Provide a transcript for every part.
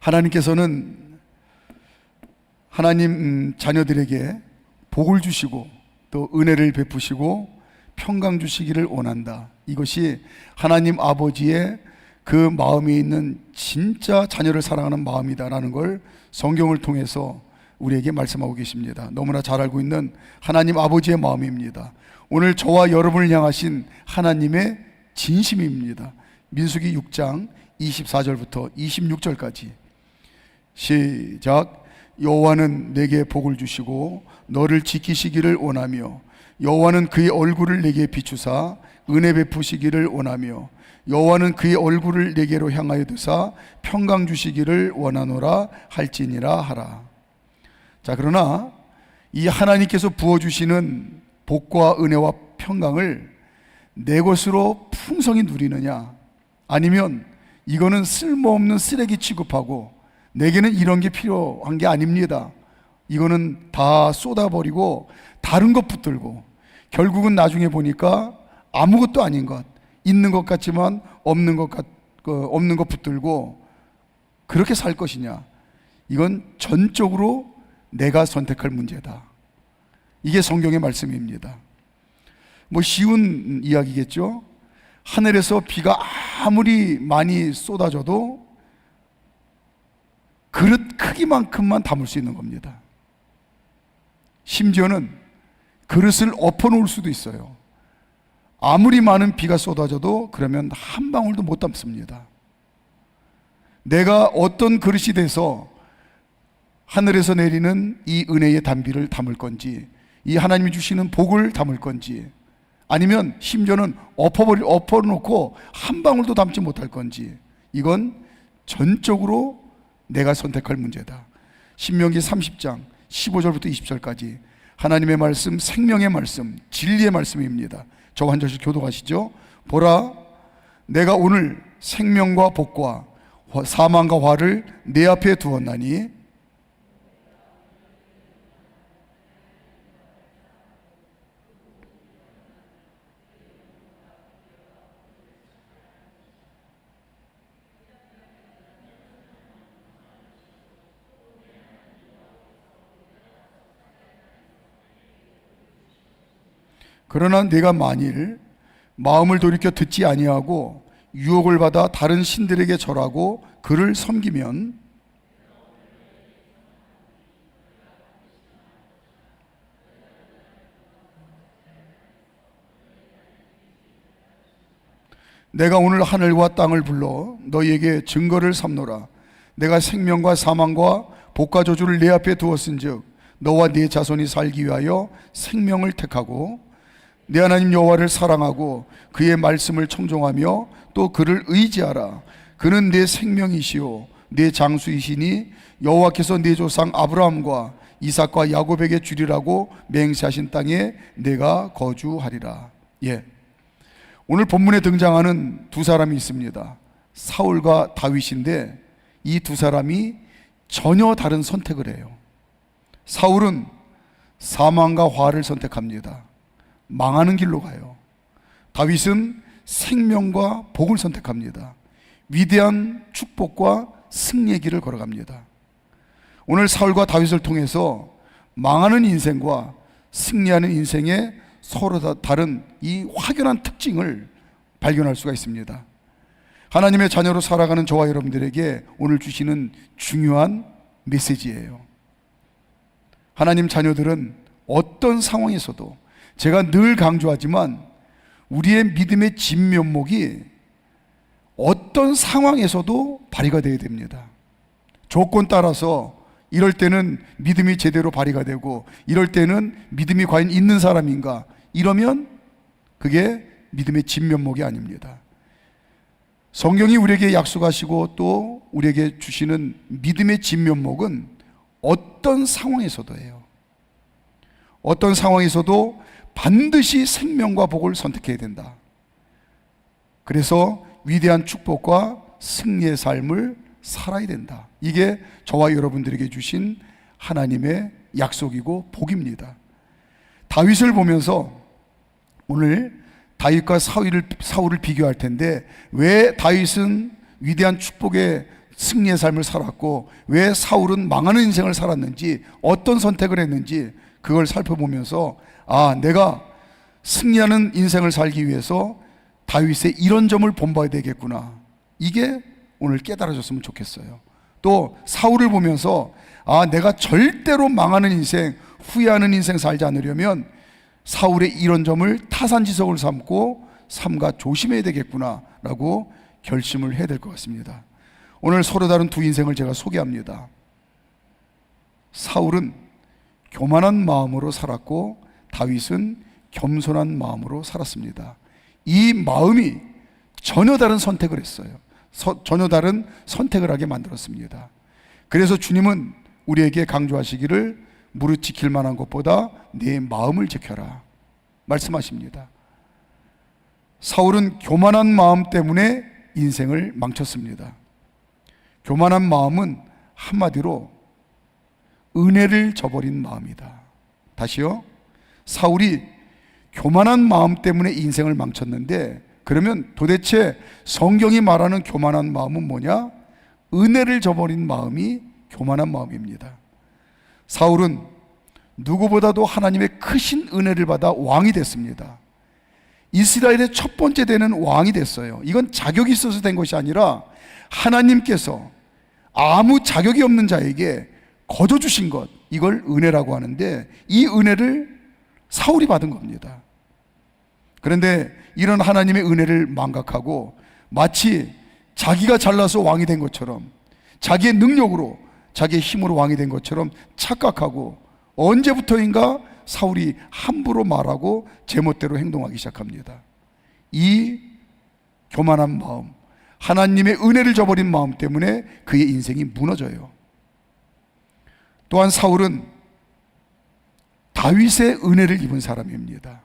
하나님께서는 하나님 자녀들에게 복을 주시고 또 은혜를 베푸시고 평강 주시기를 원한다. 이것이 하나님 아버지의 그 마음이 있는 진짜 자녀를 사랑하는 마음이다라는 걸 성경을 통해서 우리에게 말씀하고 계십니다. 너무나 잘 알고 있는 하나님 아버지의 마음입니다. 오늘 저와 여러분을 향하신 하나님의 진심입니다. 민수기 6장 24절부터 26절까지 시작. 여호와는 내게 복을 주시고 너를 지키시기를 원하며 여호와는 그의 얼굴을 내게 비추사 은혜 베푸시기를 원하며 여호와는 그의 얼굴을 내게로 향하여 드사 평강 주시기를 원하노라 할지니라 하라. 자, 그러나 이 하나님께서 부어주시는 복과 은혜와 평강을 내 것으로 풍성히 누리느냐, 아니면 이거는 쓸모없는 쓰레기 취급하고 내게는 이런 게 필요한 게 아닙니다, 이거는 다 쏟아버리고 다른 것 붙들고 결국은 나중에 보니까 아무것도 아닌 것, 있는 것 같지만 없는 것 붙들고 그렇게 살 것이냐, 이건 전적으로 내가 선택할 문제다. 이게 성경의 말씀입니다. 뭐 쉬운 이야기겠죠. 하늘에서 비가 아무리 많이 쏟아져도 그릇 크기만큼만 담을 수 있는 겁니다. 심지어는 그릇을 엎어놓을 수도 있어요. 아무리 많은 비가 쏟아져도 그러면 한 방울도 못 담습니다. 내가 어떤 그릇이 돼서 하늘에서 내리는 이 은혜의 단비를 담을 건지, 이 하나님이 주시는 복을 담을 건지, 아니면 심지어는 엎어놓고 한 방울도 담지 못할 건지, 이건 전적으로 내가 선택할 문제다. 신명기 30장 15절부터 20절까지 하나님의 말씀, 생명의 말씀, 진리의 말씀입니다. 저와 한 절씩 교독하시죠. 보라, 내가 오늘 생명과 복과 사망과 화를 내 앞에 두었나니 그러나 내가 만일 마음을 돌이켜 듣지 아니하고 유혹을 받아 다른 신들에게 절하고 그를 섬기면 내가 오늘 하늘과 땅을 불러 너희에게 증거를 삼노라. 내가 생명과 사망과 복과 저주를 내 앞에 두었은즉 너와 네 자손이 살기 위하여 생명을 택하고 내 하나님 여호와를 사랑하고 그의 말씀을 청종하며 또 그를 의지하라. 그는 내 생명이시오 내 장수이시니 여호와께서 네 조상 아브라함과 이삭과 야곱에게 주리라고 맹세하신 땅에 내가 거주하리라. 예, 오늘 본문에 등장하는 두 사람이 있습니다. 사울과 다윗인데 이 두 사람이 전혀 다른 선택을 해요. 사울은 사망과 화를 선택합니다. 망하는 길로 가요. 다윗은 생명과 복을 선택합니다. 위대한 축복과 승리의 길을 걸어갑니다. 오늘 사울과 다윗을 통해서 망하는 인생과 승리하는 인생의 서로 다른 이 확연한 특징을 발견할 수가 있습니다. 하나님의 자녀로 살아가는 저와 여러분들에게 오늘 주시는 중요한 메시지예요. 하나님 자녀들은 어떤 상황에서도, 제가 늘 강조하지만 우리의 믿음의 진면목이 어떤 상황에서도 발휘가 되어야 됩니다. 조건 따라서 이럴 때는 믿음이 제대로 발휘가 되고 이럴 때는 믿음이 과연 있는 사람인가, 이러면 그게 믿음의 진면목이 아닙니다. 성경이 우리에게 약속하시고 또 우리에게 주시는 믿음의 진면목은 어떤 상황에서도 해요. 어떤 상황에서도 반드시 생명과 복을 선택해야 된다. 그래서 위대한 축복과 승리의 삶을 살아야 된다. 이게 저와 여러분들에게 주신 하나님의 약속이고 복입니다. 다윗을 보면서 오늘 다윗과 사울을 비교할 텐데, 왜 다윗은 위대한 축복의 승리의 삶을 살았고 왜 사울은 망하는 인생을 살았는지, 어떤 선택을 했는지 그걸 살펴보면서 내가 승리하는 인생을 살기 위해서 다윗의 이런 점을 본봐야 되겠구나, 이게 오늘 깨달아졌으면 좋겠어요. 또 사울을 보면서 내가 절대로 망하는 인생, 후회하는 인생 살지 않으려면 사울의 이런 점을 타산지석을 삼고 삼가 조심해야 되겠구나 라고 결심을 해야 될 것 같습니다. 오늘 서로 다른 두 인생을 제가 소개합니다. 사울은 교만한 마음으로 살았고 다윗은 겸손한 마음으로 살았습니다. 이 마음이 전혀 다른 선택을 했어요. 전혀 다른 선택을 하게 만들었습니다. 그래서 주님은 우리에게 강조하시기를 무릇 지킬 만한 것보다 내 마음을 지켜라 말씀하십니다. 사울은 교만한 마음 때문에 인생을 망쳤습니다. 교만한 마음은 한마디로 은혜를 저버린 마음이다. 다시요. 사울이 교만한 마음 때문에 인생을 망쳤는데, 그러면 도대체 성경이 말하는 교만한 마음은 뭐냐? 은혜를 저버린 마음이 교만한 마음입니다. 사울은 누구보다도 하나님의 크신 은혜를 받아 왕이 됐습니다. 이스라엘의 첫 번째 되는 왕이 됐어요. 이건 자격이 있어서 된 것이 아니라 하나님께서 아무 자격이 없는 자에게 거저 주신 것, 이걸 은혜라고 하는데 이 은혜를 사울이 받은 겁니다. 그런데 이런 하나님의 은혜를 망각하고 마치 자기가 잘나서 왕이 된 것처럼, 자기의 능력으로, 자기의 힘으로 왕이 된 것처럼 착각하고, 언제부터인가 사울이 함부로 말하고 제멋대로 행동하기 시작합니다. 이 교만한 마음, 하나님의 은혜를 저버린 마음 때문에 그의 인생이 무너져요. 또한 사울은 다윗의 은혜를 입은 사람입니다.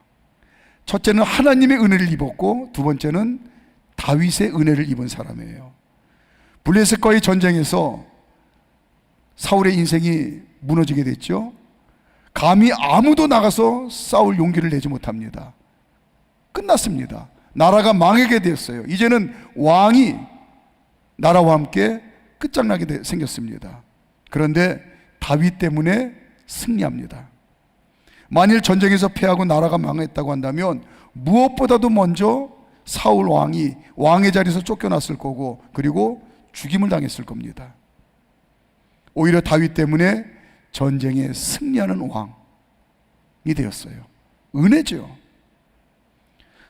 첫째는 하나님의 은혜를 입었고, 두 번째는 다윗의 은혜를 입은 사람이에요. 블레셋과의 전쟁에서 사울의 인생이 무너지게 됐죠. 감히 아무도 나가서 싸울 용기를 내지 못합니다. 끝났습니다. 나라가 망하게 되었어요. 이제는 왕이 나라와 함께 끝장나게 생겼습니다. 그런데 다윗 때문에 승리합니다. 만일 전쟁에서 패하고 나라가 망했다고 한다면 무엇보다도 먼저 사울 왕이 왕의 자리에서 쫓겨났을 거고, 그리고 죽임을 당했을 겁니다. 오히려 다윗 때문에 전쟁에 승리하는 왕이 되었어요. 은혜죠.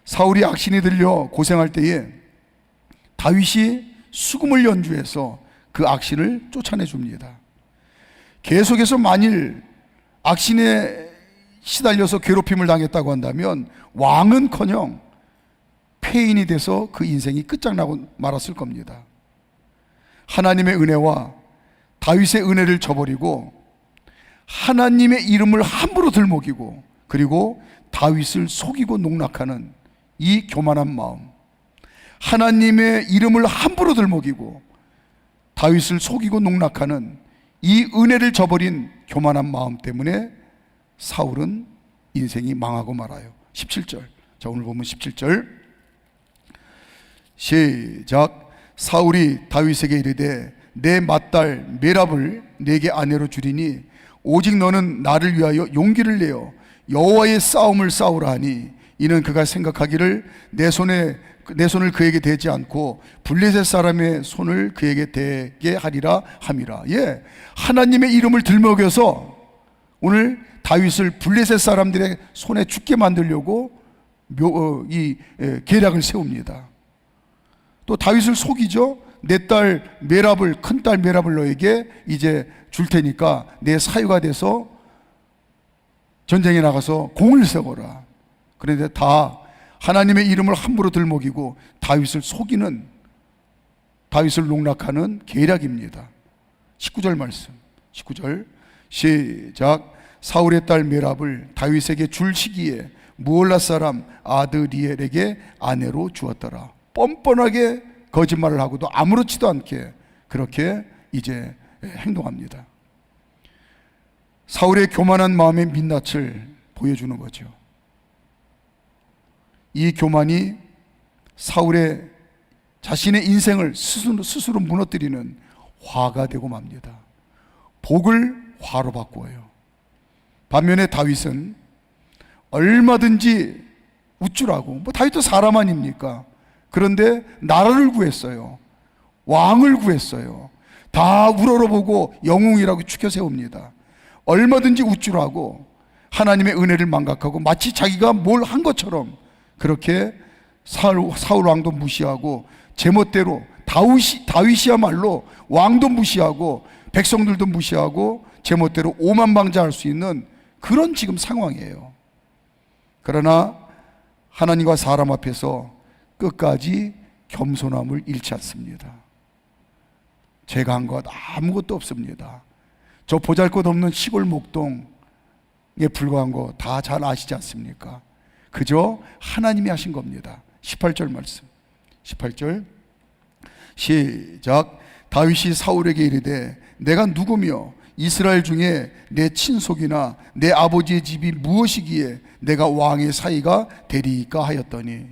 사울이 악신이 들려 고생할 때에 다윗이 수금을 연주해서 그 악신을 쫓아내 줍니다. 계속해서 만일 악신에 시달려서 괴롭힘을 당했다고 한다면 왕은커녕 폐인이 돼서 그 인생이 끝장나고 말았을 겁니다. 하나님의 은혜와 다윗의 은혜를 저버리고 하나님의 이름을 함부로 들먹이고, 그리고 다윗을 속이고 농락하는 이 교만한 마음, 하나님의 이름을 함부로 들먹이고 다윗을 속이고 농락하는 이 은혜를 저버린 교만한 마음 때문에 사울은 인생이 망하고 말아요. 17절. 자, 오늘 보면 17절 시작. 사울이 다윗에게 이르되 내 맏딸 메랍을 내게 아내로 주리니 오직 너는 나를 위하여 용기를 내어 여호와의 싸움을 싸우라 하니, 이는 그가 생각하기를 내 손을 그에게 대지 않고 블레셋 사람의 손을 그에게 대게 하리라 함이라. 하나님의 이름을 들먹여서 오늘 다윗을 블레셋 사람들의 손에 죽게 만들려고 계략을 세웁니다. 또 다윗을 속이죠. 내 딸 메랍을, 큰딸 메랍을 너에게 이제 줄 테니까 내 사유가 돼서 전쟁에 나가서 공을 세워라. 그런데 다 하나님의 이름을 함부로 들먹이고 다윗을 속이는, 다윗을 농락하는 계략입니다. 19절 말씀, 19절 시작. 사울의 딸 메랍을 다윗에게 줄 시기에 무올라 사람 아드리엘에게 아내로 주었더라. 뻔뻔하게 거짓말을 하고도 아무렇지도 않게 그렇게 이제 행동합니다. 사울의 교만한 마음의 민낯을 보여주는 거죠. 이 교만이 사울의 자신의 인생을 스스로 무너뜨리는 화가 되고 맙니다. 복을 화로 바꾸어요. 반면에 다윗은 얼마든지 우쭐하고, 다윗도 사람 아닙니까? 그런데 나라를 구했어요. 왕을 구했어요. 다 우러러보고 영웅이라고 추켜 세웁니다. 얼마든지 우쭐하고 하나님의 은혜를 망각하고 마치 자기가 뭘 한 것처럼 그렇게 사울 왕도 무시하고 제멋대로 다윗이야말로 왕도 무시하고 백성들도 무시하고 제멋대로 오만방자할 수 있는 그런 지금 상황이에요. 그러나 하나님과 사람 앞에서 끝까지 겸손함을 잃지 않습니다. 제가 한 것 아무것도 없습니다. 저 보잘것없는 시골 목동에 불과한 거 다 잘 아시지 않습니까? 그저 하나님이 하신 겁니다. 18절 말씀, 18절 시작. 다윗이 사울에게 이르되 내가 누구며 이스라엘 중에 내 친속이나 내 아버지의 집이 무엇이기에 내가 왕의 사위가 되리이까 하였더니,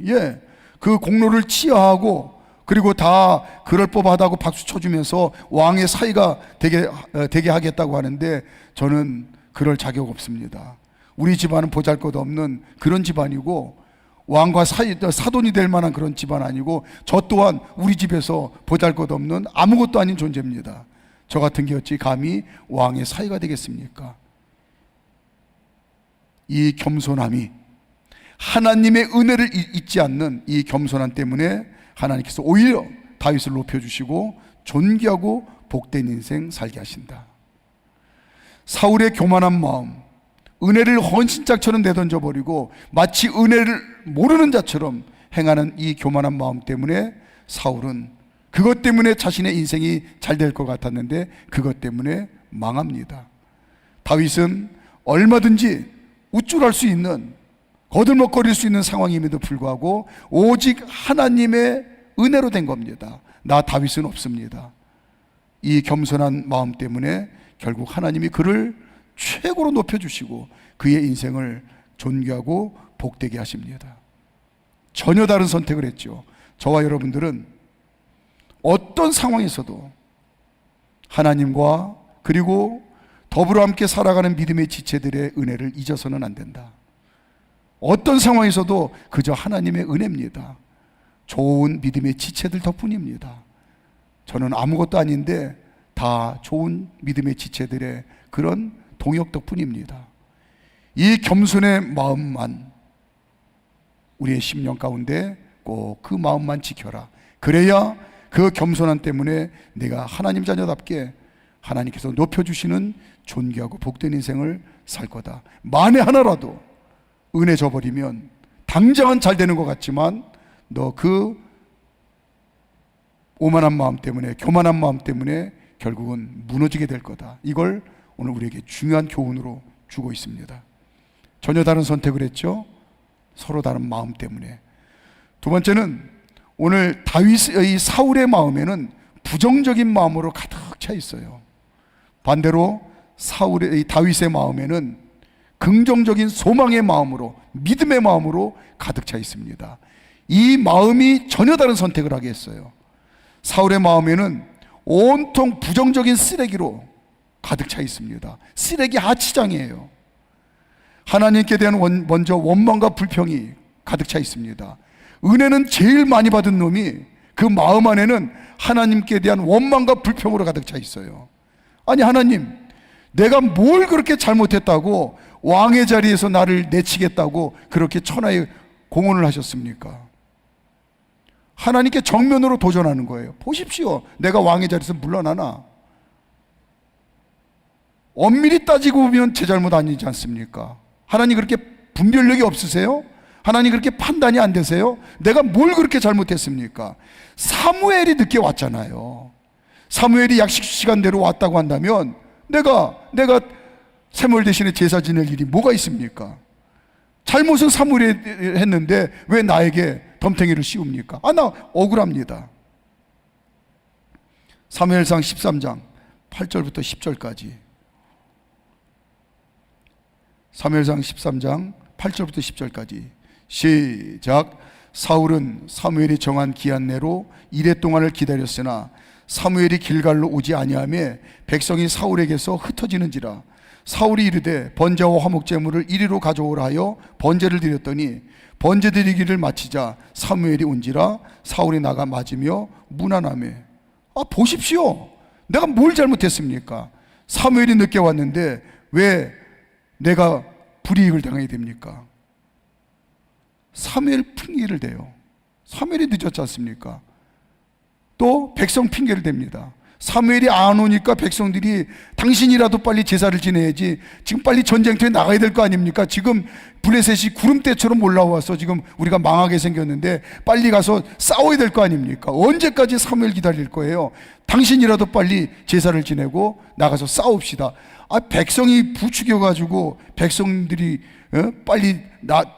그 공로를 치하하고 그리고 다 그럴 법하다고 박수 쳐주면서 왕의 사위가 되게 하겠다고 하는데, 저는 그럴 자격 없습니다. 우리 집안은 보잘것없는 그런 집안이고 왕과 사돈이 될 만한 그런 집안 아니고, 저 또한 우리 집에서 보잘것없는 아무것도 아닌 존재입니다. 저 같은 게 어찌 감히 왕의 사위가 되겠습니까? 이 겸손함이, 하나님의 은혜를 잊지 않는 이 겸손함 때문에 하나님께서 오히려 다윗을 높여주시고 존귀하고 복된 인생 살게 하신다. 사울의 교만한 마음, 은혜를 헌신짝처럼 내던져 버리고 마치 은혜를 모르는 자처럼 행하는 이 교만한 마음 때문에 사울은 그것 때문에 자신의 인생이 잘 될 것 같았는데 그것 때문에 망합니다. 다윗은 얼마든지 우쭐할 수 있는, 거들먹거릴 수 있는 상황임에도 불구하고 오직 하나님의 은혜로 된 겁니다. 나 다윗은 없습니다. 이 겸손한 마음 때문에 결국 하나님이 그를 최고로 높여주시고 그의 인생을 존귀하고 복되게 하십니다. 전혀 다른 선택을 했죠. 저와 여러분들은 어떤 상황에서도 하나님과 그리고 더불어 함께 살아가는 믿음의 지체들의 은혜를 잊어서는 안 된다. 어떤 상황에서도 그저 하나님의 은혜입니다. 좋은 믿음의 지체들 덕분입니다. 저는 아무것도 아닌데 다 좋은 믿음의 지체들의 그런 동역 덕분입니다. 이 겸손의 마음만 우리의 심령 가운데 꼭 그 마음만 지켜라. 그래야 그 겸손함 때문에 내가 하나님 자녀답게 하나님께서 높여주시는 존귀하고 복된 인생을 살 거다. 만에 하나라도 은혜 줘버리면 당장은 잘 되는 것 같지만 너 그 오만한 마음 때문에, 교만한 마음 때문에 결국은 무너지게 될 거다. 이걸 오늘 우리에게 중요한 교훈으로 주고 있습니다. 전혀 다른 선택을 했죠. 서로 다른 마음 때문에. 두 번째는 오늘 다윗의 사울의 마음에는 부정적인 마음으로 가득 차 있어요. 반대로 다윗의 마음에는 긍정적인 소망의 마음으로, 믿음의 마음으로 가득 차 있습니다. 이 마음이 전혀 다른 선택을 하게 했어요. 사울의 마음에는 온통 부정적인 쓰레기로 가득 차 있습니다. 쓰레기 하치장이에요. 하나님께 대한 먼저 원망과 불평이 가득 차 있습니다. 은혜는 제일 많이 받은 놈이 그 마음 안에는 하나님께 대한 원망과 불평으로 가득 차 있어요. 아니 하나님, 내가 뭘 그렇게 잘못했다고 왕의 자리에서 나를 내치겠다고 그렇게 천하에 공언을 하셨습니까? 하나님께 정면으로 도전하는 거예요. 보십시오, 내가 왕의 자리에서 물러나나? 엄밀히 따지고 보면 제 잘못 아니지 않습니까? 하나님 그렇게 분별력이 없으세요? 하나님 그렇게 판단이 안 되세요? 내가 뭘 그렇게 잘못했습니까? 사무엘이 늦게 왔잖아요. 사무엘이 약식 시간대로 왔다고 한다면 내가 사무엘 대신에 제사 지낼 일이 뭐가 있습니까? 잘못은 사무엘이 했는데 왜 나에게 덤탱이를 씌웁니까? 나 억울합니다. 사무엘상 13장 8절부터 10절까지. 사무엘상 13장 8절부터 10절까지 시작. 사울은 사무엘이 정한 기한 내로 이레 동안을 기다렸으나 사무엘이 길갈로 오지 아니하며 백성이 사울에게서 흩어지는지라. 사울이 이르되 번제와 화목제물을 이리로 가져오라 하여 번제를 드렸더니 번제 드리기를 마치자 사무엘이 온지라. 사울이 나가 맞으며 문안하며. 보십시오, 내가 뭘 잘못했습니까? 사무엘이 늦게 왔는데 왜 내가 불이익을 당하게 됩니까? 사무엘 핑계를 대요. 사무엘이 늦었지 않습니까? 또 백성 핑계를 댑니다. 사무엘이 안 오니까 백성들이 당신이라도 빨리 제사를 지내야지, 지금 빨리 전쟁터에 나가야 될 거 아닙니까? 지금 블레셋이 구름대처럼 올라와서 지금 우리가 망하게 생겼는데 빨리 가서 싸워야 될 거 아닙니까? 언제까지 사무엘 기다릴 거예요? 당신이라도 빨리 제사를 지내고 나가서 싸웁시다. 백성이 부추겨가지고 백성들이 빨리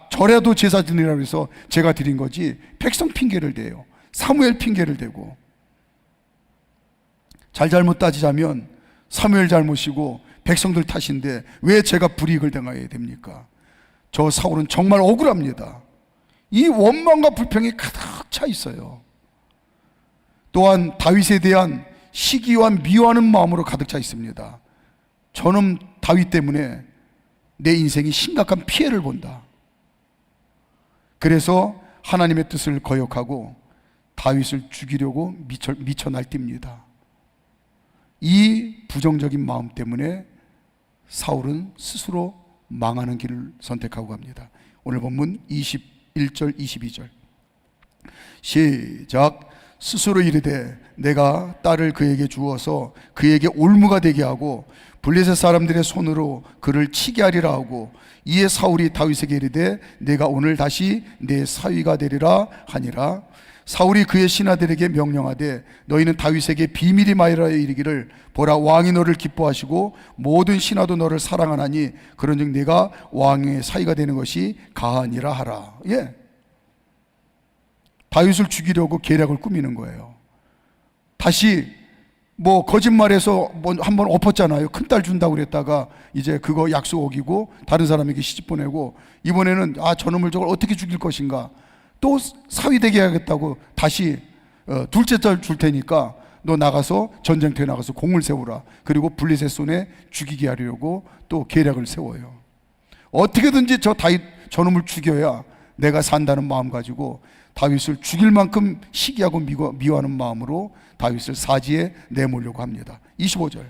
저라도 제사 지내라고 해서 제가 드린 거지, 백성 핑계를 대요. 사무엘 핑계를 대고. 잘못 따지자면 사무엘 잘못이고 백성들 탓인데 왜 제가 불이익을 당해야 됩니까? 저 사울은 정말 억울합니다. 이 원망과 불평이 가득 차 있어요. 또한 다윗에 대한 시기와 미워하는 마음으로 가득 차 있습니다. 저는 다윗 때문에 내 인생이 심각한 피해를 본다. 그래서 하나님의 뜻을 거역하고 다윗을 죽이려고 미쳐 날뜁니다. 이 부정적인 마음 때문에 사울은 스스로 망하는 길을 선택하고 갑니다. 오늘 본문 21절 22절 시작. 스스로 이르되 내가 딸을 그에게 주어서 그에게 올무가 되게 하고 블레셋 사람들의 손으로 그를 치게 하리라 하고, 이에 사울이 다윗에게 이르되 내가 오늘 다시 내 사위가 되리라 하니라. 사울이 그의 신하들에게 명령하되 너희는 다윗에게 비밀이 말하여 이르기를 보라, 왕이 너를 기뻐하시고 모든 신하도 너를 사랑하나니 그런즉 네가 왕의 사위가 되는 것이 가하니라 하라. 다윗을 죽이려고 계략을 꾸미는 거예요. 다시 거짓말해서 한번 엎었잖아요. 큰딸 준다고 그랬다가 이제 그거 약속 어기고 다른 사람에게 시집 보내고, 이번에는 저놈을 저걸 어떻게 죽일 것인가, 또 사위 되게 하겠다고 다시 둘째 딸 줄 테니까 너 나가서 전쟁터에 나가서 공을 세우라. 그리고 블레셋 손에 죽이게 하려고 또 계략을 세워요. 어떻게든지 저놈을 죽여야 내가 산다는 마음 가지고 다윗을 죽일 만큼 시기하고 미워하는 마음으로 다윗을 사지에 내몰려고 합니다. 25절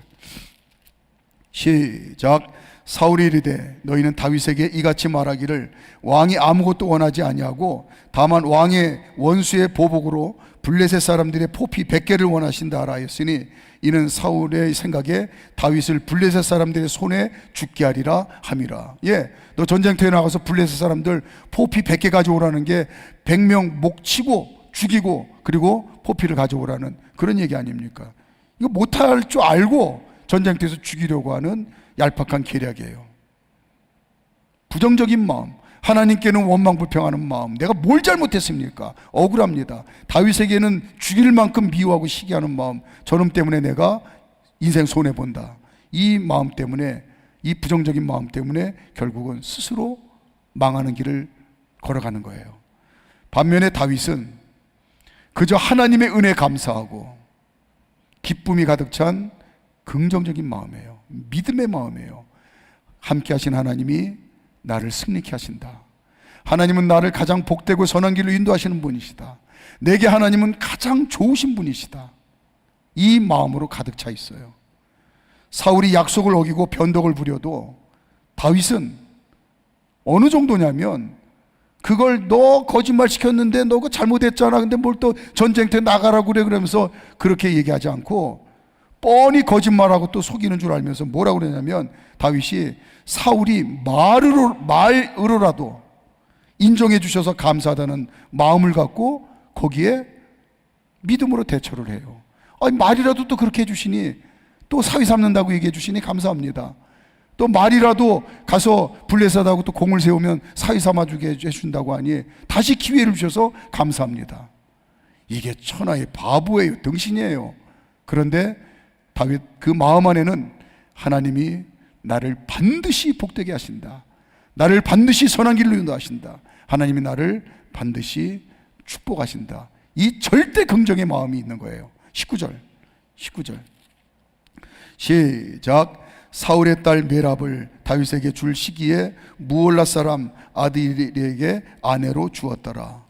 시작. 사울이 이르되 너희는 다윗에게 이같이 말하기를 왕이 아무것도 원하지 아니하고 다만 왕의 원수의 보복으로 블레셋 사람들의 포피 100개를 원하신다 하라 하였으니, 이는 사울의 생각에 다윗을 블레셋 사람들의 손에 죽게 하리라 함이라. 너 전쟁터에 나가서 블레셋 사람들 포피 100개 가져오라는 게 100명 목 치고 죽이고 그리고 포피를 가져오라는 그런 얘기 아닙니까? 이거 못할 줄 알고 전쟁터에서 죽이려고 하는 얄팍한 계략이에요. 부정적인 마음, 하나님께는 원망불평하는 마음. 내가 뭘 잘못했습니까? 억울합니다. 다윗에게는 죽일 만큼 미워하고 시기하는 마음. 저놈 때문에 내가 인생 손해본다. 이 마음 때문에, 이 부정적인 마음 때문에 결국은 스스로 망하는 길을 걸어가는 거예요. 반면에 다윗은 그저 하나님의 은혜에 감사하고 기쁨이 가득 찬 긍정적인 마음이에요. 믿음의 마음이에요. 함께 하신 하나님이 나를 승리케 하신다. 하나님은 나를 가장 복되고 선한 길로 인도하시는 분이시다. 내게 하나님은 가장 좋으신 분이시다. 이 마음으로 가득 차 있어요. 사울이 약속을 어기고 변덕을 부려도 다윗은 어느 정도냐면, 그걸 너 거짓말 시켰는데 너 그거 잘못했잖아, 근데 뭘 또 전쟁터에 나가라고 그래, 그러면서 그렇게 얘기하지 않고 뻔히 거짓말하고 또 속이는 줄 알면서 뭐라고 그러냐면, 다윗이 사울이 말으로라도 인정해 주셔서 감사하다는 마음을 갖고 거기에 믿음으로 대처를 해요. 말이라도 또 그렇게 해주시니, 또 사위 삼는다고 얘기해 주시니 감사합니다. 또 말이라도 가서 블레셋하고 또 공을 세우면 사위 삼아주게 해준다고 하니 다시 기회를 주셔서 감사합니다. 이게 천하의 바보예요. 등신이에요. 그런데 다윗 그 마음 안에는 하나님이 나를 반드시 복되게 하신다. 나를 반드시 선한 길로 인도하신다. 하나님이 나를 반드시 축복하신다. 이 절대 긍정의 마음이 있는 거예요. 19절 19절 시작. 사울의 딸 메랍을 다윗에게 줄 시기에 무올라 사람 아들에게 아내로 주었더라.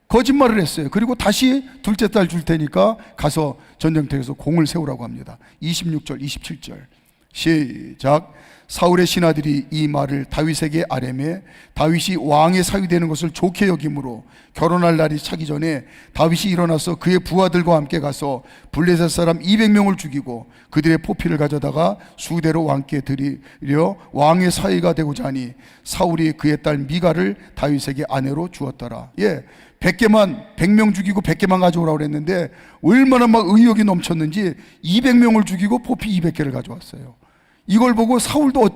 거짓말을 했어요. 그리고 다시 둘째 딸 줄 테니까 가서 전쟁터에서 공을 세우라고 합니다. 26절 27절 시작. 사울의 신하들이 이 말을 다윗에게 아뢰매 다윗이 왕의 사위 되는 것을 좋게 여김으로 결혼할 날이 차기 전에 다윗이 일어나서 그의 부하들과 함께 가서 블레셋 사람 200명을 죽이고 그들의 포피를 가져다가 수대로 왕께 드리려 왕의 사위가 되고자 하니 사울이 그의 딸 미가를 다윗에게 아내로 주었더라. 100명 죽이고 100개만 가져오라고 그랬는데 얼마나 막 의욕이 넘쳤는지 200명을 죽이고 포피 200개를 가져왔어요. 이걸 보고 사울도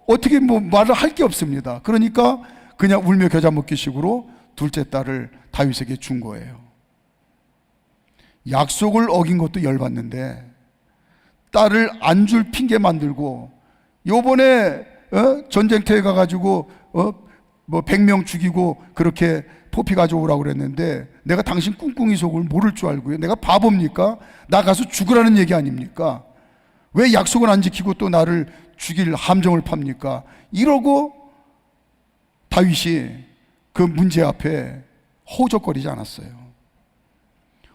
어떻게 말을 할 게 없습니다. 그러니까 그냥 울며 겨자 먹기 식으로 둘째 딸을 다윗에게 준 거예요. 약속을 어긴 것도 열받는데 딸을 안 줄 핑계 만들고 요번에 전쟁터에 가가지고 100명 죽이고 그렇게 포피 가져오라고 그랬는데 내가 당신 꿍꿍이 속을 모를 줄 알고요. 내가 바보입니까? 나 가서 죽으라는 얘기 아닙니까? 왜 약속을 안 지키고 또 나를 죽일 함정을 팝니까? 이러고 다윗이 그 문제 앞에 허우적거리지 않았어요.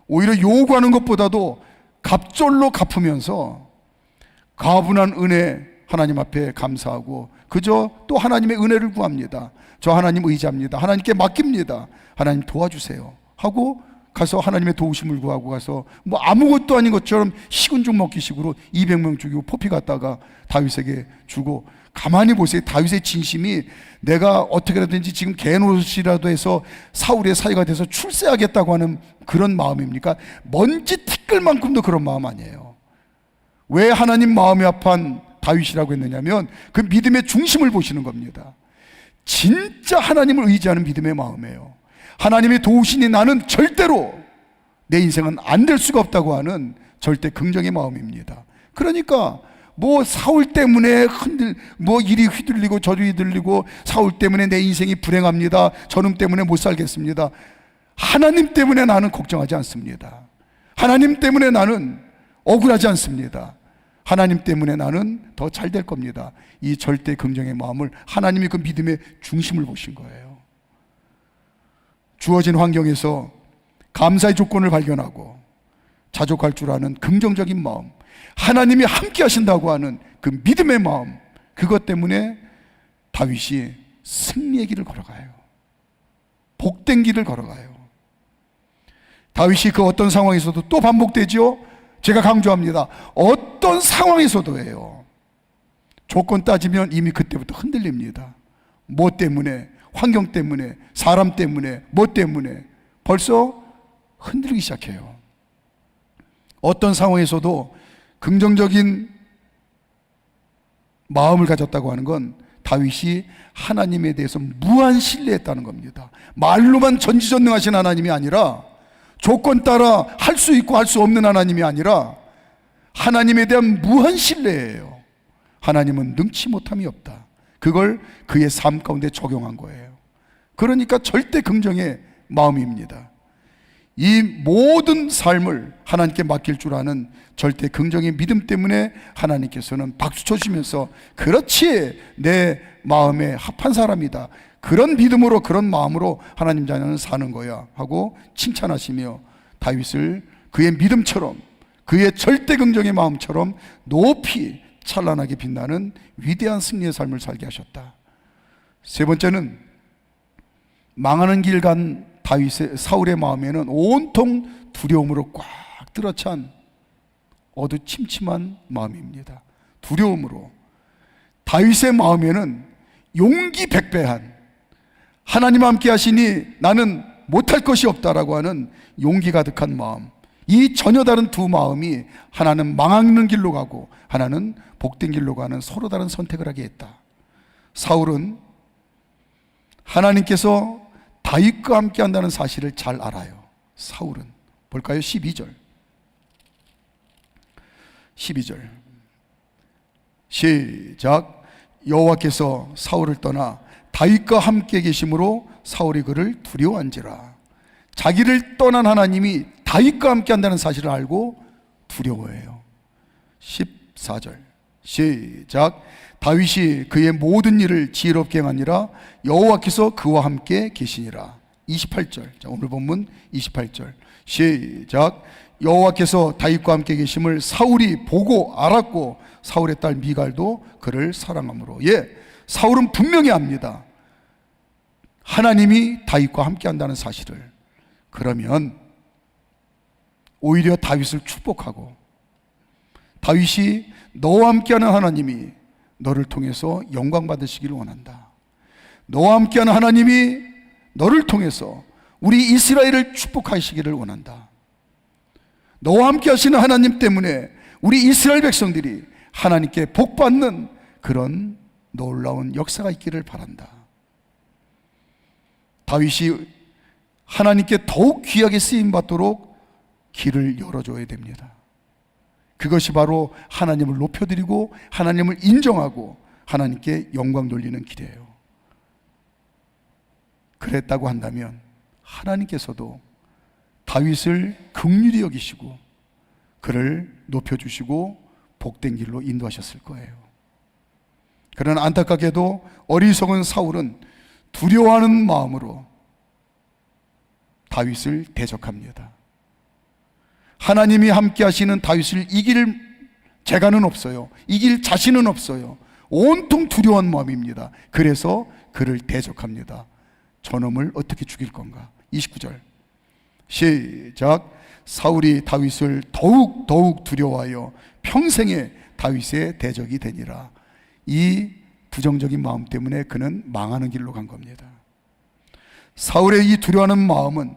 오히려 요구하는 것보다도 갑절로 갚으면서 가분한 은혜 하나님 앞에 감사하고 그저 또 하나님의 은혜를 구합니다. 저 하나님 의지합니다. 하나님께 맡깁니다. 하나님 도와주세요 하고 가서 하나님의 도우심을 구하고 가서 아무것도 아닌 것처럼 식은 죽 먹기 식으로 200명 죽이고 포피 갖다가 다윗에게 주고. 가만히 보세요. 다윗의 진심이 내가 어떻게라든지 지금 개노릇이라도 해서 사울의 사위가 돼서 출세하겠다고 하는 그런 마음입니까? 먼지 티끌만큼도 그런 마음 아니에요. 왜 하나님 마음이 아픈 다윗이라고 했느냐면 그 믿음의 중심을 보시는 겁니다. 진짜 하나님을 의지하는 믿음의 마음이에요. 하나님의 도우시니 나는 절대로 내 인생은 안 될 수가 없다고 하는 절대 긍정의 마음입니다. 그러니까 사울 때문에 이리 휘둘리고 저리 휘둘리고 사울 때문에 내 인생이 불행합니다. 저놈 때문에 못 살겠습니다. 하나님 때문에 나는 걱정하지 않습니다. 하나님 때문에 나는 억울하지 않습니다. 하나님 때문에 나는 더 잘 될 겁니다. 이 절대 긍정의 마음을 하나님이 그 믿음의 중심을 보신 거예요. 주어진 환경에서 감사의 조건을 발견하고 자족할 줄 아는 긍정적인 마음, 하나님이 함께 하신다고 하는 그 믿음의 마음, 그것 때문에 다윗이 승리의 길을 걸어가요. 복된 길을 걸어가요. 다윗이 그 어떤 상황에서도 또 반복되지요. 제가 강조합니다. 어떤 상황에서도예요. 조건 따지면 이미 그때부터 흔들립니다. 뭐 때문에? 환경 때문에, 사람 때문에, 뭐 때문에 벌써 흔들리기 시작해요. 어떤 상황에서도 긍정적인 마음을 가졌다고 하는 건 다윗이 하나님에 대해서 무한 신뢰했다는 겁니다. 말로만 전지전능하신 하나님이 아니라 조건 따라 할 수 있고 할 수 없는 하나님이 아니라 하나님에 대한 무한 신뢰예요. 하나님은 능치 못함이 없다. 그걸 그의 삶 가운데 적용한 거예요. 그러니까 절대 긍정의 마음입니다. 이 모든 삶을 하나님께 맡길 줄 아는 절대 긍정의 믿음 때문에 하나님께서는 박수 쳐주시면서 그렇지, 내 마음에 합한 사람이다, 그런 믿음으로 그런 마음으로 하나님 자녀는 사는 거야 하고 칭찬하시며 다윗을 그의 믿음처럼, 그의 절대 긍정의 마음처럼 높이 찬란하게 빛나는 위대한 승리의 삶을 살게 하셨다. 세 번째는 망하는 길 간 사울의 마음에는 온통 두려움으로 꽉 들어찬 어두침침한 마음입니다. 두려움으로. 다윗의 마음에는 용기 백배한, 하나님 함께 하시니 나는 못할 것이 없다라고 하는 용기 가득한 마음, 이 전혀 다른 두 마음이 하나는 망하는 길로 가고 하나는 복된 길로 가는 서로 다른 선택을 하게 했다. 사울은 하나님께서 다윗과 함께 한다는 사실을 잘 알아요. 사울은 볼까요? 12절 시작. 여호와께서 사울을 떠나 다윗과 함께 계심으로 사울이 그를 두려워한지라. 자기를 떠난 하나님이 다윗과 함께 한다는 사실을 알고 두려워해요. 14절 시작. 다윗이 그의 모든 일을 지혜롭게 행하니라 여호와께서 그와 함께 계시니라. 28절, 자, 오늘 본문 28절 시작. 여호와께서 다윗과 함께 계심을 사울이 보고 알았고 사울의 딸 미갈도 그를 사랑하므로. 사울은 분명히 압니다. 하나님이 다윗과 함께 한다는 사실을. 그러면 오히려 다윗을 축복하고, 다윗이 너와 함께하는 하나님이 너를 통해서 영광 받으시기를 원한다. 너와 함께하는 하나님이 너를 통해서 우리 이스라엘을 축복하시기를 원한다. 너와 함께 하시는 하나님 때문에 우리 이스라엘 백성들이 하나님께 복받는 그런 놀라운 역사가 있기를 바란다. 다윗이 하나님께 더욱 귀하게 쓰임받도록 길을 열어줘야 됩니다. 그것이 바로 하나님을 높여드리고 하나님을 인정하고 하나님께 영광 돌리는 길이에요. 그랬다고 한다면 하나님께서도 다윗을 긍휼히 여기시고 그를 높여주시고 복된 길로 인도하셨을 거예요. 그러나 안타깝게도 어리석은 사울은 두려워하는 마음으로 다윗을 대적합니다. 하나님이 함께 하시는 다윗을 이길 재간은 없어요. 이길 자신은 없어요. 온통 두려워한 마음입니다. 그래서 그를 대적합니다. 저놈을 어떻게 죽일 건가? 29절 시작. 사울이 다윗을 더욱 두려워하여 평생에 다윗의 대적이 되니라. 이 부정적인 마음 때문에 그는 망하는 길로 간 겁니다. 사울의 이 두려워하는 마음은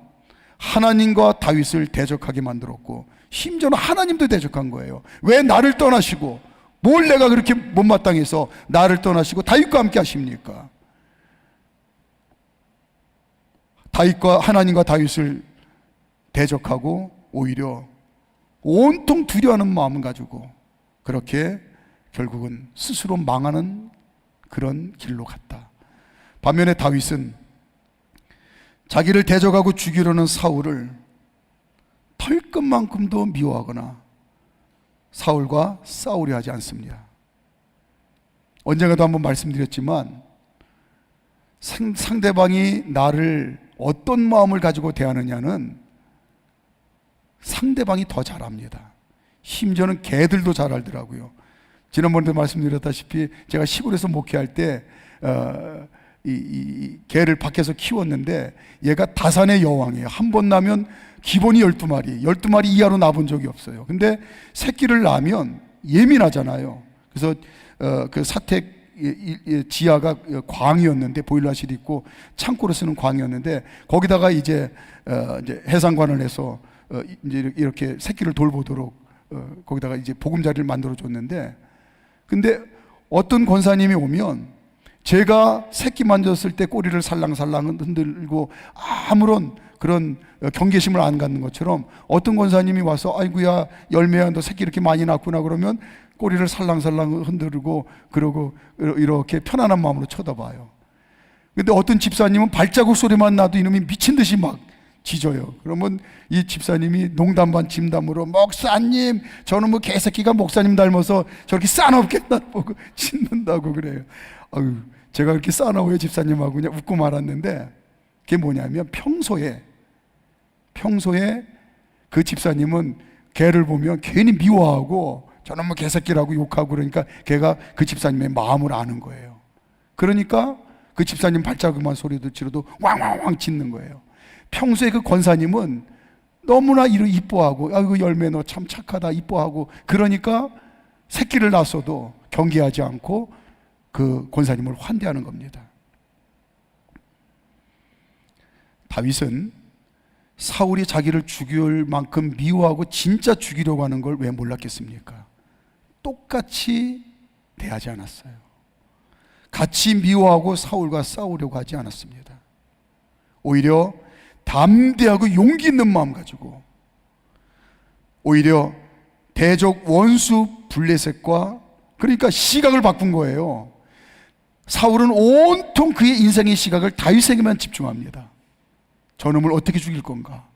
하나님과 다윗을 대적하게 만들었고, 심지어는 하나님도 대적한 거예요. 왜 나를 떠나시고, 뭘 내가 그렇게 못마땅해서 나를 떠나시고 다윗과 함께 하십니까? 하나님과 다윗을 대적하고 오히려 온통 두려워하는 마음을 가지고 그렇게 결국은 스스로 망하는 그런 길로 갔다. 반면에 다윗은 자기를 대적하고 죽이려는 사울을 털끝만큼도 미워하거나 사울과 싸우려 하지 않습니다. 언젠가도 한번 말씀드렸지만 상대방이 나를 어떤 마음을 가지고 대하느냐는 상대방이 더 잘 압니다. 심지어는 개들도 잘 알더라고요. 지난번에도 말씀드렸다시피 제가 시골에서 목회할 때 이 개를 밖에서 키웠는데 얘가 다산의 여왕이에요. 한 번 나면 기본이 12마리, 12마리 이하로 낳아본 적이 없어요. 근데 새끼를 낳으면 예민하잖아요. 그래서 그 사택 지하가 광이었는데, 보일러실이 있고 창고로 쓰는 광이었는데, 거기다가 이제 해상관을 해서 이제 이렇게 새끼를 돌보도록 거기다가 이제 보금자리를 만들어 줬는데, 근데 어떤 권사님이 오면 제가 새끼 만졌을 때 꼬리를 살랑살랑 흔들고 아무런 그런 경계심을 안 갖는 것처럼 어떤 권사님이 와서 아이고야 열매야 너 새끼 이렇게 많이 낳구나 그러면 꼬리를 살랑살랑 흔들고 그러고 이렇게 편안한 마음으로 쳐다봐요. 근데 어떤 집사님은 발자국 소리만 나도 이놈이 미친 듯이 막 짖어요. 그러면 이 집사님이 농담 반 진담으로 목사님 저는 뭐 개새끼가 목사님 닮아서 저렇게 싸납게 나보고 짖는다고 그래요. 아유, 제가 그렇게 싸나워요 집사님하고 그냥 웃고 말았는데, 그게 뭐냐면 평소에 그 집사님은 개를 보면 괜히 미워하고 저는 뭐 개새끼라고 욕하고 그러니까 걔가 그 집사님의 마음을 아는 거예요. 그러니까 그 집사님 발자국만 소리도 지르도 왕왕왕 짖는 거예요. 평소에 그 권사님은 너무나 이를 이뻐하고 아이고 열매 너 참 착하다 이뻐하고 그러니까 새끼를 낳았어도 경계하지 않고 그 권사님을 환대하는 겁니다. 다윗은 사울이 자기를 죽일 만큼 미워하고 진짜 죽이려고 하는 걸 왜 몰랐겠습니까? 똑같이 대하지 않았어요. 같이 미워하고 사울과 싸우려고 하지 않았습니다. 오히려 담대하고 용기 있는 마음 가지고 오히려 대적 원수 블레셋과 그러니까 시각을 바꾼 거예요. 사울은 온통 그의 인생의 시각을 다윗에게만 집중합니다. 저놈을 어떻게 죽일 건가?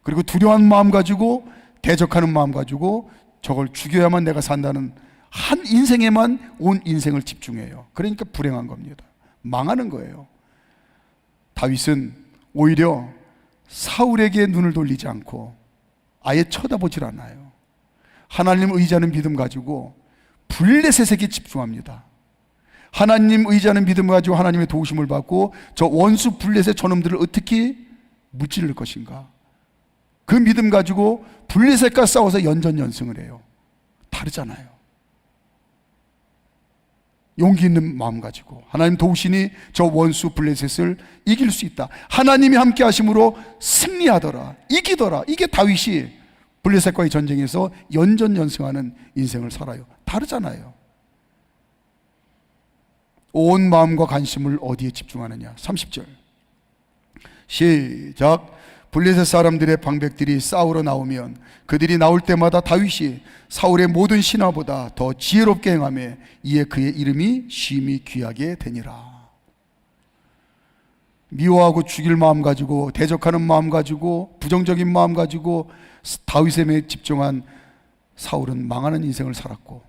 그리고 두려운 마음 가지고 대적하는 마음 가지고 저걸 죽여야만 내가 산다는 한 인생에만 온 인생을 집중해요. 그러니까 불행한 겁니다. 망하는 거예요. 다윗은 오히려 사울에게 눈을 돌리지 않고 아예 쳐다보질 않아요. 하나님 의지하는 믿음 가지고 블레셋에게 집중합니다. 하나님 의지하는 믿음 가지고 하나님의 도우심을 받고 저 원수 블레셋 저놈들을 어떻게 무찌를 것인가, 그 믿음 가지고 블레셋과 싸워서 연전연승을 해요. 다르잖아요. 용기 있는 마음 가지고 하나님 도우시니 저 원수 블레셋을 이길 수 있다. 하나님이 함께 하심으로 승리하더라, 이기더라. 이게 다윗이 블레셋과의 전쟁에서 연전연승하는 인생을 살아요. 다르잖아요. 온 마음과 관심을 어디에 집중하느냐. 30절 시작. 블레셋 사람들의 방백들이 싸우러 나오면 그들이 나올 때마다 다윗이 사울의 모든 신하보다 더 지혜롭게 행하며 이에 그의 이름이 심히 귀하게 되니라. 미워하고 죽일 마음 가지고, 대적하는 마음 가지고, 부정적인 마음 가지고 다윗에 집중한 사울은 망하는 인생을 살았고,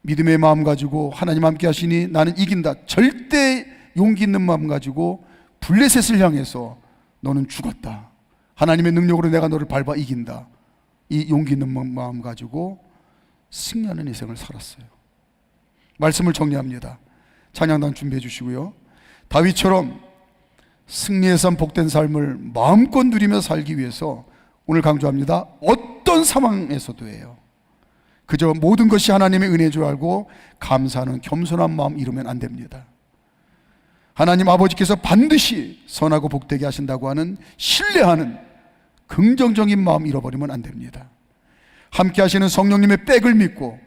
믿음의 마음 가지고 하나님 함께 하시니 나는 이긴다, 절대 용기 있는 마음 가지고 블레셋을 향해서 너는 죽었다, 하나님의 능력으로 내가 너를 밟아 이긴다, 이 용기 있는 마음 가지고 승리하는 인생을 살았어요. 말씀을 정리합니다. 찬양단 준비해 주시고요. 다윗처럼 승리의 삶, 복된 삶을 마음껏 누리며 살기 위해서 오늘 강조합니다. 어떤 상황에서도 해요. 그저 모든 것이 하나님의 은혜인 줄 알고 감사하는 겸손한 마음 잃으면 안 됩니다. 하나님 아버지께서 반드시 선하고 복되게 하신다고 하는 신뢰하는 긍정적인 마음 잃어버리면 안 됩니다. 함께 하시는 성령님의 백을 믿고,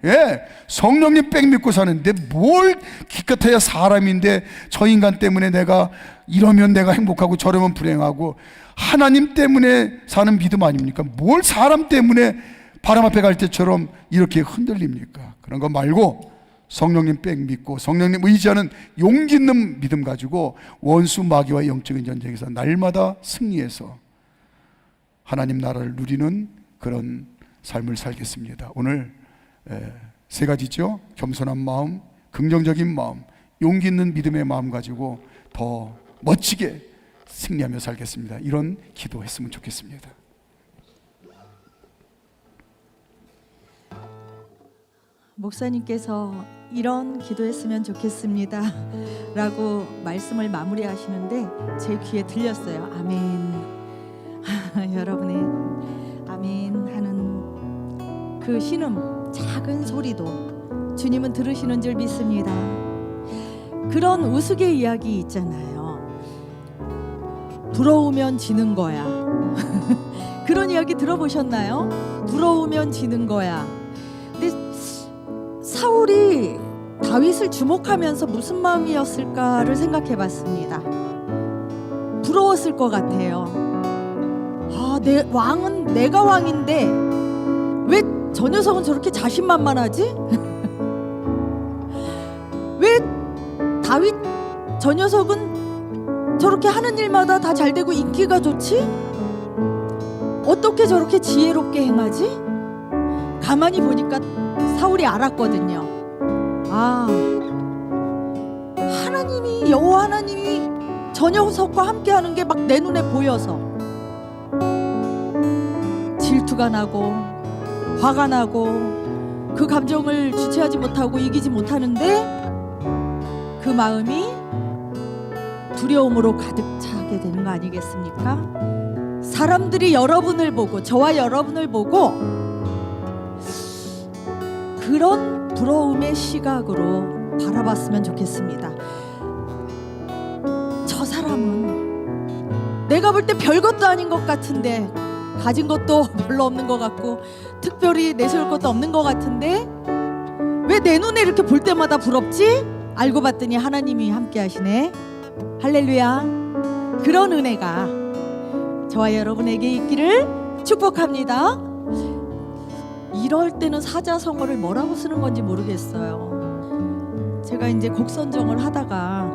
성령님 백 믿고 사는데 뭘 기껏해야 사람인데 저 인간 때문에 내가 이러면 내가 행복하고 저러면 불행하고, 하나님 때문에 사는 믿음 아닙니까? 뭘 사람 때문에 바람 앞에 갈 때처럼 이렇게 흔들립니까? 그런 거 말고 성령님 백 믿고 성령님 의지하는 용기 있는 믿음 가지고 원수 마귀와 영적인 전쟁에서 날마다 승리해서 하나님 나라를 누리는 그런 삶을 살겠습니다. 오늘 세 가지죠. 겸손한 마음, 긍정적인 마음, 용기 있는 믿음의 마음 가지고 더 멋지게 승리하며 살겠습니다. 이런 기도했으면 좋겠습니다. 목사님께서 이런 기도했으면 좋겠습니다 라고 말씀을 마무리하시는데 제 귀에 들렸어요. 아멘. 여러분의 아멘 하는 그 신음, 작은 소리도 주님은 들으시는 줄 믿습니다. 그런 우스개 이야기 있잖아요. 부러우면 지는 거야. 그런 이야기 들어보셨나요? 부러우면 지는 거야. 근데 사울이 다윗을 주목하면서 무슨 마음이었을까를 생각해 봤습니다. 부러웠을 것 같아요. 내 왕은 내가 왕인데 왜 저 녀석은 저렇게 자신만만하지? 왜 다윗 저 녀석은 저렇게 하는 일마다 다 잘 되고 인기가 좋지? 어떻게 저렇게 지혜롭게 행하지? 가만히 보니까 사울이 알았거든요. 하나님이, 여호와 하나님이 저 녀석과 함께하는 게 막 내 눈에 보여서 질투가 나고 화가 나고 그 감정을 주체하지 못하고 이기지 못하는데 그 마음이 두려움으로 가득 차게 되는 거 아니겠습니까? 사람들이 여러분을 보고, 저와 여러분을 보고 그런 부러움의 시각으로 바라봤으면 좋겠습니다. 저 사람은 내가 볼 때 별것도 아닌 것 같은데, 가진 것도 별로 없는 것 같고 특별히 내세울 것도 없는 것 같은데 왜 내 눈에 이렇게 볼 때마다 부럽지? 알고 봤더니 하나님이 함께 하시네. 할렐루야. 그런 은혜가 저와 여러분에게 있기를 축복합니다. 이럴 때는 사자성어를 뭐라고 쓰는 건지 모르겠어요. 제가 이제 곡 선정을 하다가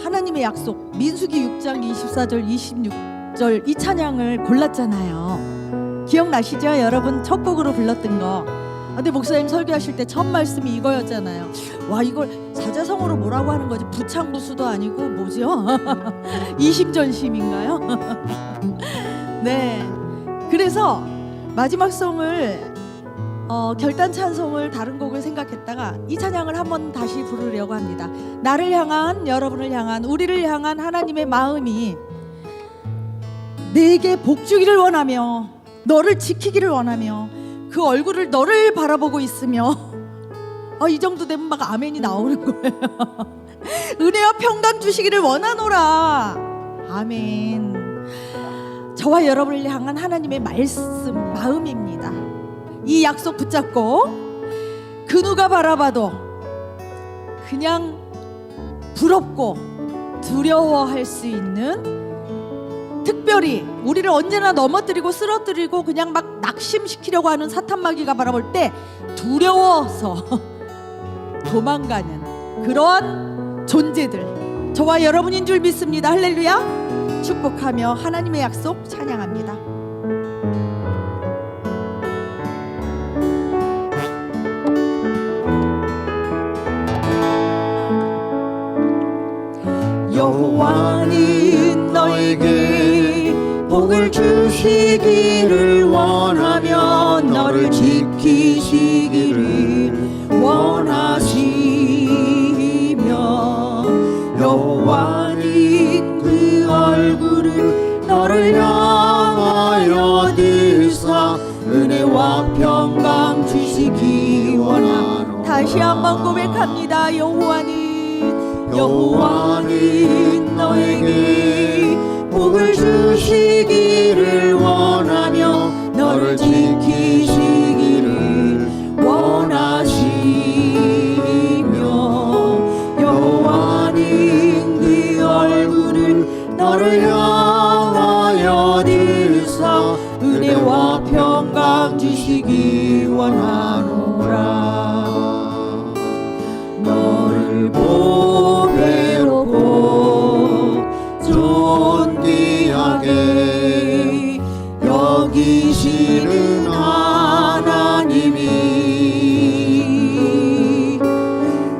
하나님의 약속 민수기 6장 24절 26절 이 찬양을 골랐잖아요. 기억나시죠? 여러분 첫 곡으로 불렀던 거. 근데 목사님 설교하실 때 첫 말씀이 이거였잖아요. 와, 이걸 사자성어로 뭐라고 하는 거지? 부창부수도 아니고 뭐죠? 이심전심인가요? 네. 그래서 마지막 송을 결단 찬송을 다른 곡을 생각했다가 이 찬양을 한번 다시 부르려고 합니다. 나를 향한, 여러분을 향한, 우리를 향한 하나님의 마음이 내게 복 주기를 원하며 너를 지키기를 원하며 그 얼굴을 너를 바라보고 있으며 이 정도 되면 막 아멘이 나오는 거예요. 은혜와 평강 주시기를 원하노라. 아멘. 저와 여러분을 향한 하나님의 말씀, 마음입니다. 이 약속 붙잡고 그 누가 바라봐도 그냥 부럽고 두려워할 수 있는, 특별히 우리를 언제나 넘어뜨리고 쓰러뜨리고 그냥 막 낙심시키려고 하는 사탄마귀가 바라볼 때 두려워서 도망가는 그러한 존재들, 저와 여러분인 줄 믿습니다. 할렐루야. 축복하며 하나님의 약속 찬양합니다. 여호와는 너에게 복을 주시기를 원하며 너를 지키시기를 원하시며 여호와는 그 얼굴을 너를 향하여 들사 은혜와 평강 주시기 원하노라. 다시 한번 고백합니다. 여호와는 너에게 복을 주시기를 원하며 너를 지키시기를 원하시며 여호와는 그 얼굴을 너를 향하여 들사 은혜와 평강 주시기 원하노라. 너를 보배롭고 존귀하게 여기시는 하나님이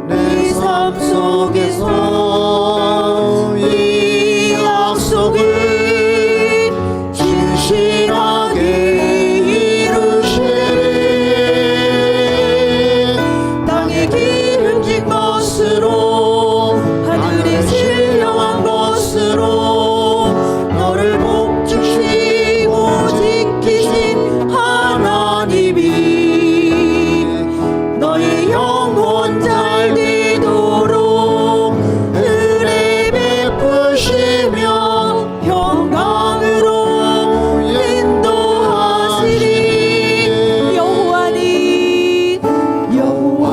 내 삶 속에서 이 약속을 신실하게 이루시리. 땅에 기름진 것으로 하늘에 신령한 것으로 너를 복주시고 지키신 하나님이 너의 영혼 잘 되도록 은혜 베푸시며 평강으로 인도하시리.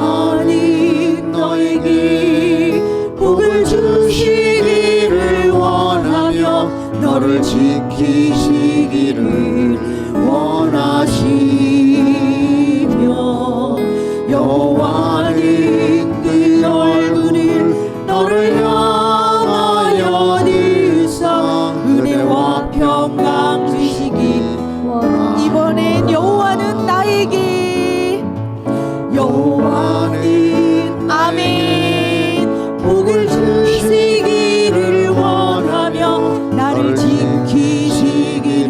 여호와는 너에게 복을 주시기를 원하며 너를 지키시기를 원하시며 여호와는 그 얼굴을 너를 향하여 들사 은혜와 평강 주시기 원하시며 이번엔 여호와는 나에게, 여호와는 아멘, 복을 주시기를 원하며 나를 지키시기를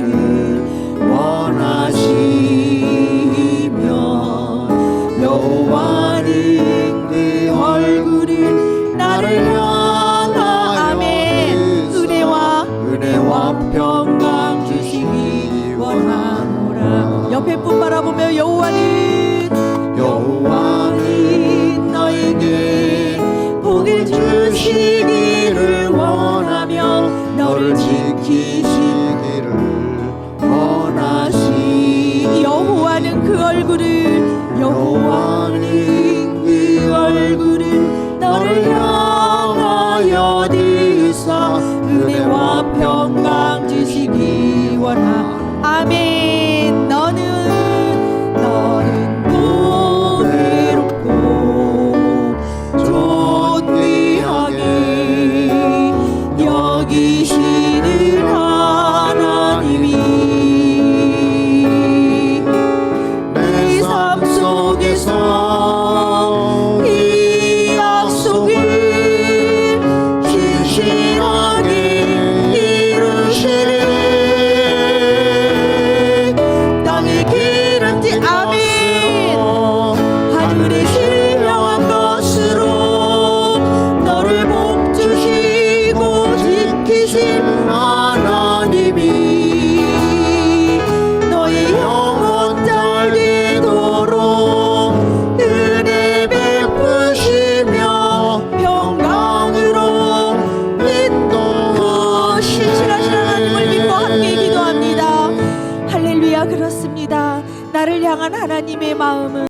원하시며 여호와는 그 얼굴을 나를 향하여 아멘. 은혜와 평강 주시기 원하노라. 옆에 분 바라보며 여호와는 너에게 복을 주시기를 원하며 너를 지키시기를 원하시. 여호와는 그 얼굴을, 여호와는 그 얼굴을 너를 향하여 들사 은혜와 평강 주시기 원하. 아멘. 너는 보배롭고 존귀하게 여기시는 하나님이 향한 하나님의 마음은